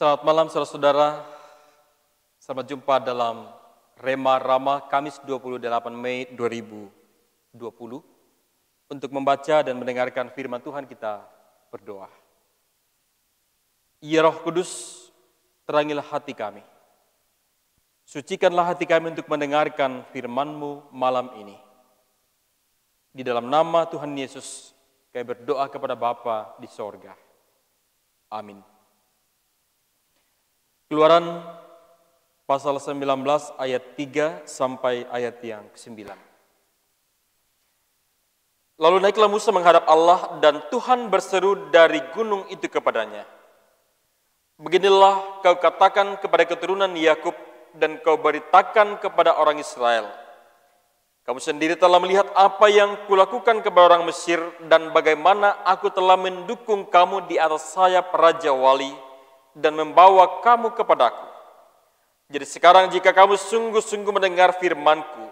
Selamat malam saudara-saudara. Selamat jumpa dalam Rema Rama Kamis 28 Mei 2020 untuk membaca dan mendengarkan firman Tuhan. Kita berdoa. Ya Roh Kudus, terangilah hati kami. Sucikanlah hati kami untuk mendengarkan firman-Mu malam ini. Di dalam nama Tuhan Yesus, kami berdoa kepada Bapa di sorga. Amin. Keluaran pasal 19 ayat 3 sampai ayat yang ke-9. Lalu naiklah Musa menghadap Allah dan Tuhan berseru dari gunung itu kepadanya. Beginilah kau katakan kepada keturunan Yakub dan kau beritakan kepada orang Israel. Kamu sendiri telah melihat apa yang kulakukan kepada orang Mesir dan bagaimana aku telah mendukung kamu di atas sayap Raja Wali dan membawa kamu kepadaku. Jadi sekarang jika kamu sungguh-sungguh mendengar firman-Ku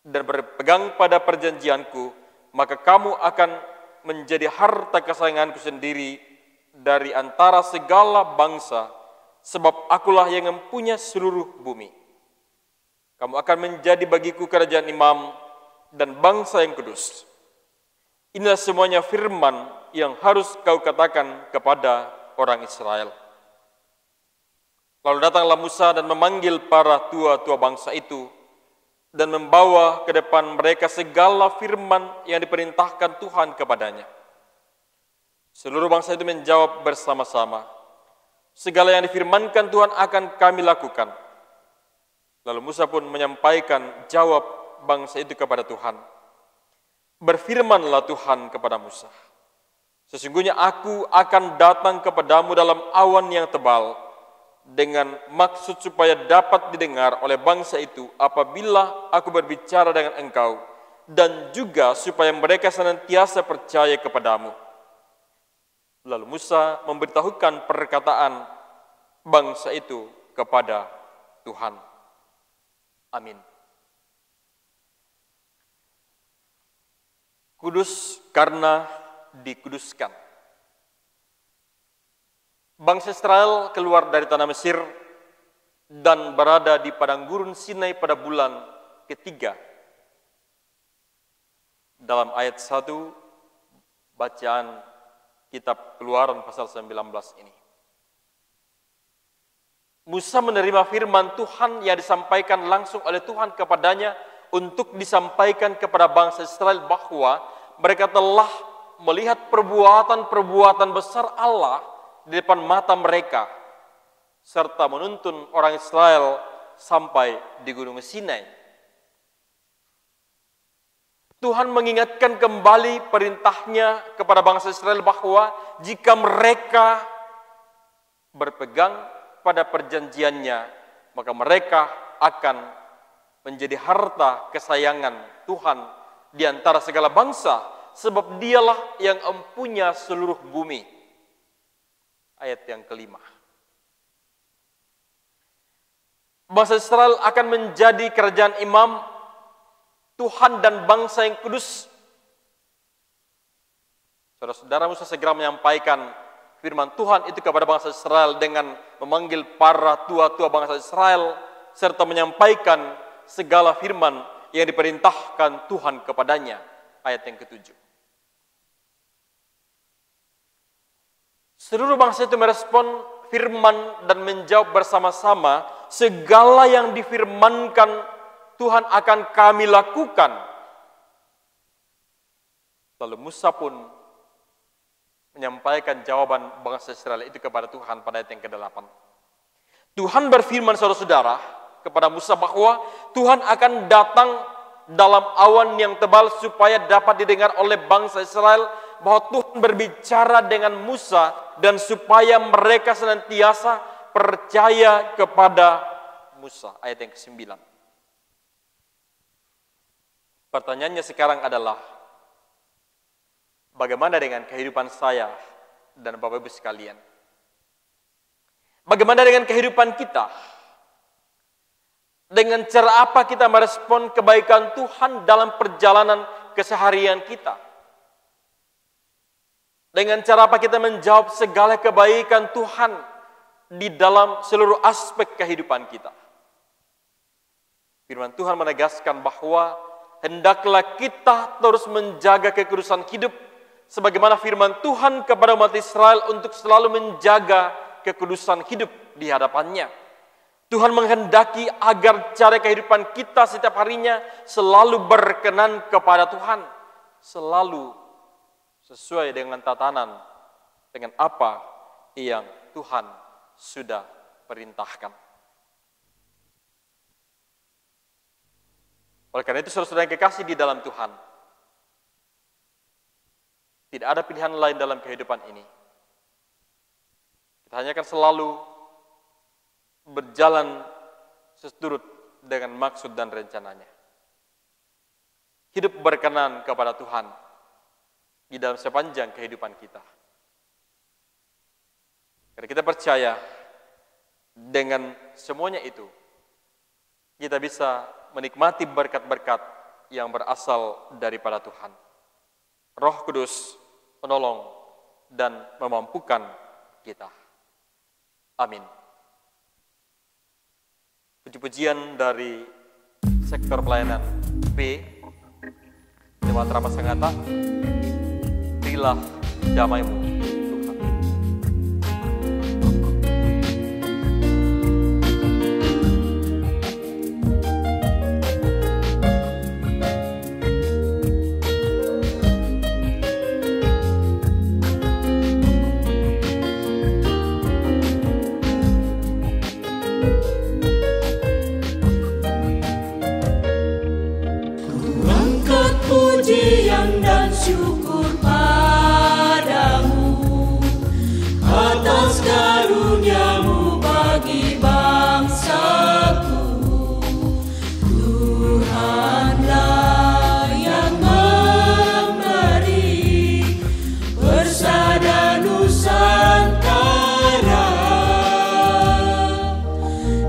dan berpegang pada perjanjian-Ku, maka kamu akan menjadi harta kesayangan-Ku sendiri dari antara segala bangsa, sebab Akulah yang mempunyai seluruh bumi. Kamu akan menjadi bagiku kerajaan imam dan bangsa yang kudus. Inilah semuanya firman yang harus kau katakan kepada orang Israel. Lalu datanglah Musa dan memanggil para tua-tua bangsa itu dan membawa ke depan mereka segala firman yang diperintahkan Tuhan kepadanya. Seluruh bangsa itu menjawab bersama-sama, segala yang difirmankan Tuhan akan kami lakukan. Lalu Musa pun menyampaikan jawab bangsa itu kepada Tuhan. Berfirmanlah Tuhan kepada Musa, sesungguhnya aku akan datang kepadamu dalam awan yang tebal, dengan maksud supaya dapat didengar oleh bangsa itu apabila aku berbicara dengan engkau, dan juga supaya mereka senantiasa percaya kepadamu. Lalu Musa memberitahukan perkataan bangsa itu kepada Tuhan. Amin. Kudus karena dikuduskan. Bangsa Israel keluar dari tanah Mesir dan berada di padang gurun Sinai pada bulan ketiga. Dalam ayat 1 bacaan kitab Keluaran pasal 19 ini. Musa menerima firman Tuhan yang disampaikan langsung oleh Tuhan kepadanya untuk disampaikan kepada bangsa Israel bahwa mereka telah melihat perbuatan-perbuatan besar Allah di depan mata mereka, serta menuntun orang Israel sampai di Gunung Sinai. Tuhan mengingatkan kembali perintahnya kepada bangsa Israel bahwa jika mereka berpegang pada perjanjiannya, maka mereka akan menjadi harta kesayangan Tuhan di antara segala bangsa, sebab Dialah yang mempunyai seluruh bumi. Ayat yang kelima. Bangsa Israel akan menjadi kerajaan imam Tuhan dan bangsa yang kudus. Saudara-saudara, Musa segera menyampaikan firman Tuhan itu kepada bangsa Israel dengan memanggil para tua-tua bangsa Israel serta menyampaikan segala firman yang diperintahkan Tuhan kepadanya. Ayat yang ketujuh. Seluruh bangsa itu merespon firman dan menjawab bersama-sama, segala yang difirmankan Tuhan akan kami lakukan. Lalu Musa pun menyampaikan jawaban bangsa Israel itu kepada Tuhan pada ayat yang ke-8. Tuhan berfirman saudara-saudara kepada Musa bahwa Tuhan akan datang dalam awan yang tebal supaya dapat didengar oleh bangsa Israel bahwa Tuhan berbicara dengan Musa dan supaya mereka senantiasa percaya kepada Musa. Ayat yang ke-9. Pertanyaannya sekarang adalah, bagaimana dengan kehidupan saya dan Bapak Ibu sekalian? Bagaimana dengan kehidupan kita? Dengan cara apa kita merespon kebaikan Tuhan dalam perjalanan keseharian kita? Dengan cara apa kita menjawab segala kebaikan Tuhan di dalam seluruh aspek kehidupan kita. Firman Tuhan menegaskan bahwa hendaklah kita terus menjaga kekudusan hidup, sebagaimana firman Tuhan kepada umat Israel untuk selalu menjaga kekudusan hidup di hadapannya. Tuhan menghendaki agar cara kehidupan kita setiap harinya selalu berkenan kepada Tuhan, selalu sesuai dengan tatanan, dengan apa yang Tuhan sudah perintahkan. Oleh karena itu, saudara-saudara yang kekasih di dalam Tuhan, tidak ada pilihan lain dalam kehidupan ini. Kita hanya akan selalu berjalan seturut dengan maksud dan rencananya. Hidup berkenan kepada Tuhan di dalam sepanjang kehidupan kita. Karena kita percaya dengan semuanya itu, kita bisa menikmati berkat-berkat yang berasal daripada Tuhan. Roh Kudus menolong dan memampukan kita. Amin. Puji-pujian dari sektor pelayanan B, Jemaat Rapat Sangatta, berilah damai-Mu, Tuhan. Pujian dan syukur padamu atas karunia-Mu bagi bangsaku. Tuhanlah yang memberi persada Nusantara.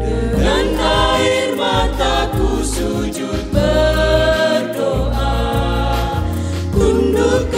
Dengan air mataku sujud berdoa, tunduk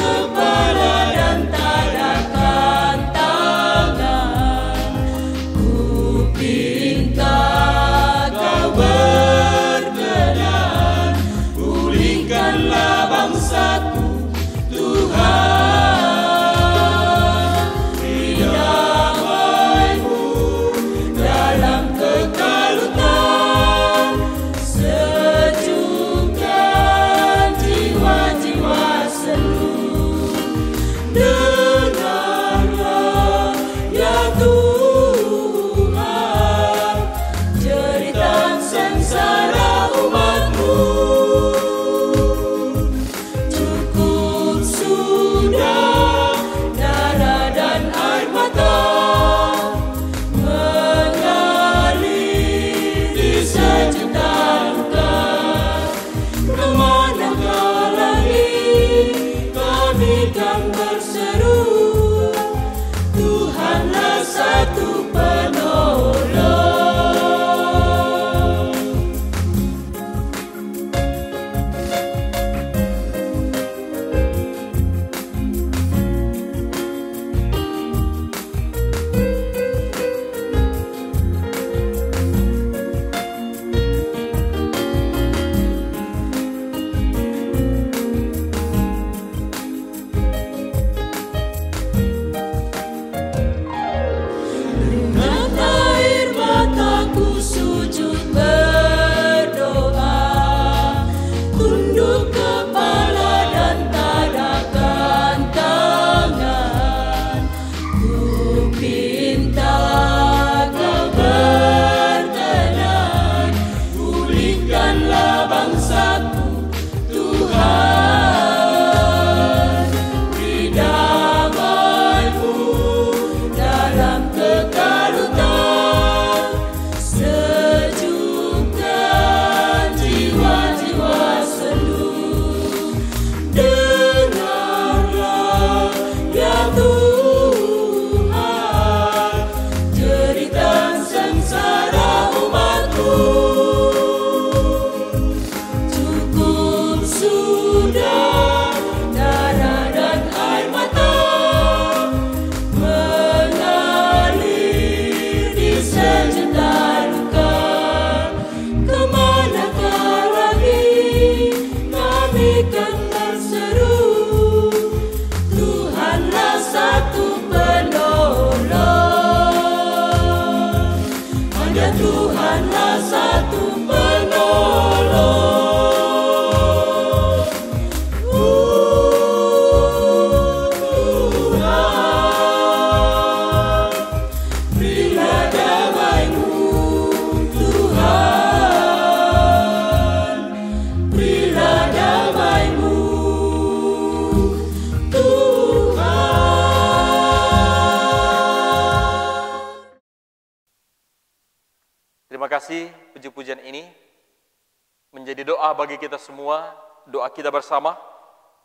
menjadi doa bagi kita semua, doa kita bersama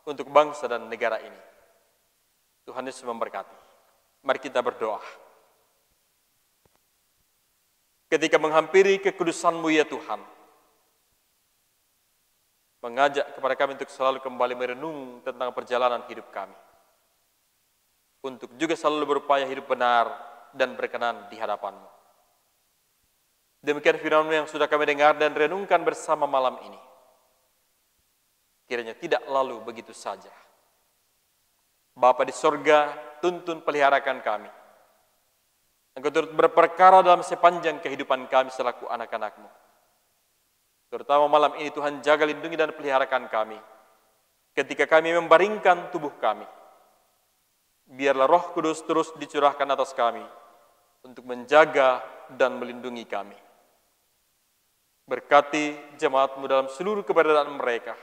untuk bangsa dan negara ini. Tuhan Yesus memberkati. Mari kita berdoa. Ketika menghampiri kekudusan-Mu ya Tuhan, mengajak kepada kami untuk selalu kembali merenung tentang perjalanan hidup kami. Untuk juga selalu berupaya hidup benar dan berkenan di hadapan-Mu. Demikian firman-Mu yang sudah kami dengar dan renungkan bersama malam ini. Kiranya tidak lalu begitu saja. Bapa di sorga, tuntun peliharakan kami. Engkau turut berperkara dalam sepanjang kehidupan kami selaku anak-anak-Mu. Terutama malam ini Tuhan jaga, lindungi dan peliharakan kami. Ketika kami membaringkan tubuh kami, biarlah Roh Kudus terus dicurahkan atas kami untuk menjaga dan melindungi kami. Berkati jemaat-Mu dalam seluruh keberadaan mereka,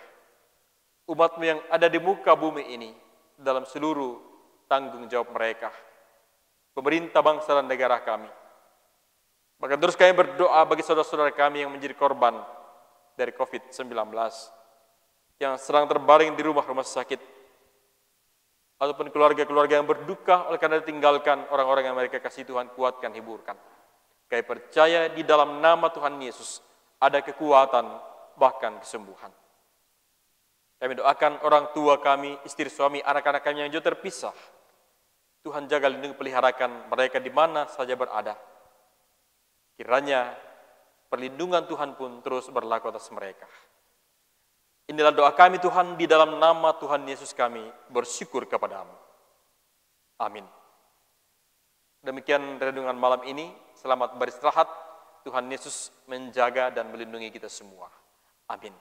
umat-Mu yang ada di muka bumi ini, dalam seluruh tanggung jawab mereka, pemerintah bangsa dan negara kami. Bahkan terus kami berdoa bagi saudara-saudara kami yang menjadi korban dari COVID-19, yang sedang terbaring di rumah-rumah sakit, ataupun keluarga-keluarga yang berduka oleh karena ditinggalkan orang-orang yang mereka kasih. Tuhan, kuatkan, hiburkan. Kami percaya di dalam nama Tuhan Yesus ada kekuatan, bahkan kesembuhan. Kami doakan orang tua kami, istri suami, anak-anak kami yang jauh terpisah. Tuhan jaga, lindungi, peliharakan mereka di mana saja berada. Kiranya perlindungan Tuhan pun terus berlaku atas mereka. Inilah doa kami Tuhan, di dalam nama Tuhan Yesus kami bersyukur kepadamu. Amin. Demikian renungan malam ini. Selamat beristirahat. Tuhan Yesus menjaga dan melindungi kita semua. Amin.